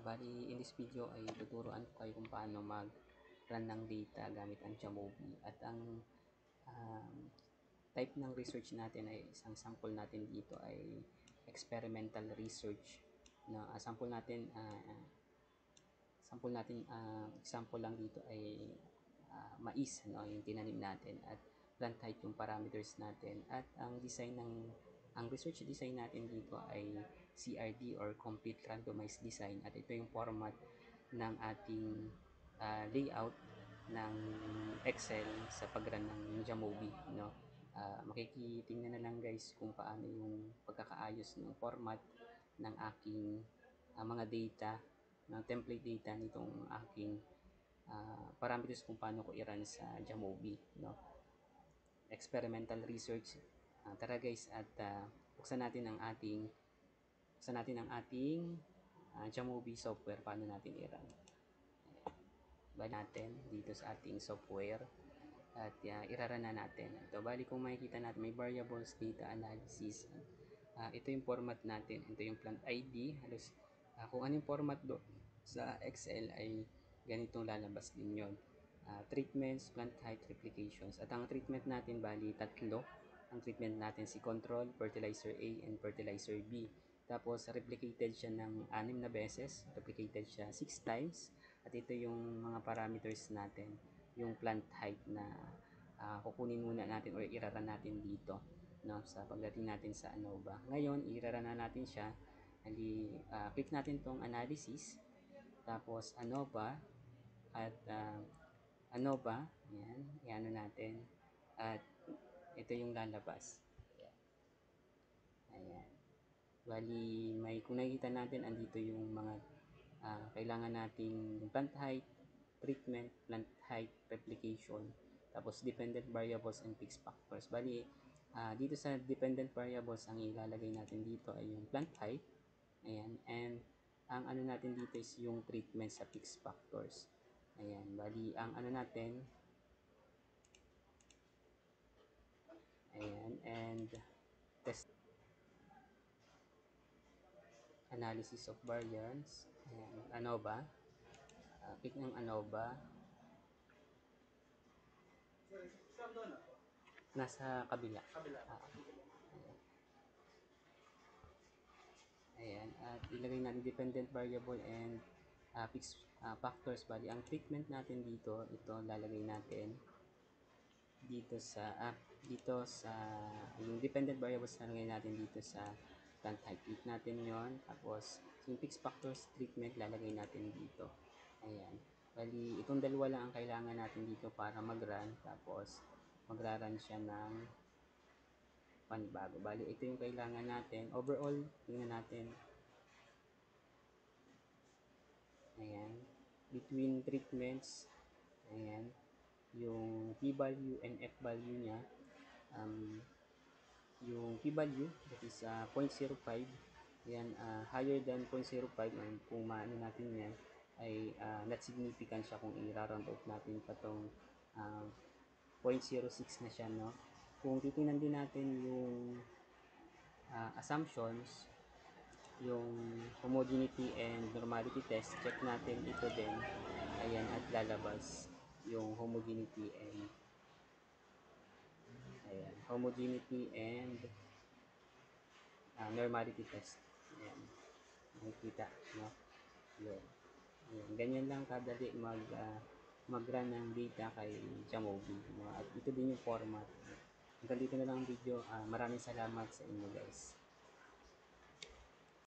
Bali, in this video ay tuturuan ko kayo kung paano mag-run ng data gamit ang Jamovi. At ang type ng research natin ay isang sample natin dito ay experimental research. No, sample natin example lang dito ay mais, no, yung tinanim natin, at plant height yung parameters natin, at ang research design natin dito ay CRD or Complete Randomized Design, at ito yung format ng ating layout ng Excel sa pag-run ng Jamovi, no. Makikitingnan na lang guys kung paano yung pagkakaayos ng format ng aking mga data, ng template data nitong aking parameters kung paano ko i-run sa Jamovi, no. Experimental research. Tara guys, at buksan natin ang ating Jamovi software. Paano natin i-run? Bali natin dito sa ating software at i-run na natin. Ito, bali kung makikita natin, may variables, data analysis. Ito yung format natin. Ito yung plant ID. Halos kung ano yung format do sa Excel ay ganitong lalabas din yun. Treatments, plant height, replications. At ang treatment natin bali tatlo. Ang treatment natin si control, fertilizer A, and fertilizer B. Tapos replicated siya ng 6 na beses, replicated siya 6 times. At ito yung mga parameters natin, yung plant height na kukunin muna natin or iraran natin dito, no, sa pagdating natin sa ANOVA. Ngayon, iraran na natin siya. Click natin tong analysis, tapos ANOVA, at ANOVA, yan natin, at ito yung lalabas. Ayan. Bali, kung nakikita natin, andito yung mga kailangan nating plant height, treatment, plant height, replication, tapos dependent variables and fixed factors. Bali, dito sa dependent variables, ang ilalagay natin dito ay yung plant height. Ayan. And ang ano natin dito is yung treatment sa fixed factors. Ayan. Bali, ang ano natin, ayan, and test analysis of variance. Ayan. ANOVA. Click ng ANOVA. Nasa kabila. Ayan. At ilagay natin dependent variable and fixed factors. Bali, ang treatment natin dito, ito lalagay natin dito sa yung dependent variables lalagay natin dito sa plant height. Click natin yon. Tapos yung fixed factors treatment lalagay natin dito. Ayan. Bali, itong dalawa lang ang kailangan natin dito para mag-run. Tapos magra-run siya ng panibago. Bali, ito yung kailangan natin. Overall, tingnan natin. Ayan. Between treatments, ayan, yung p-value and f-value niya, yung p-value, that is 0.05, yan, higher than 0.05, kung maano natin yan, ay not significant siya kung i-round off natin pa itong 0.06 na siya, no? Kung titingnan din natin yung assumptions, yung homogeneity and normality test, check natin ito din. Ayan, at lalabas yung homogeneity and normality test. Ayan, makikita, no? Yun. Ayan, ganyan lang kadali mag-run ng data kay Jamovi, no? At ito din yung format. Hanggang dito na lang ang video. Maraming salamat sa inyo guys.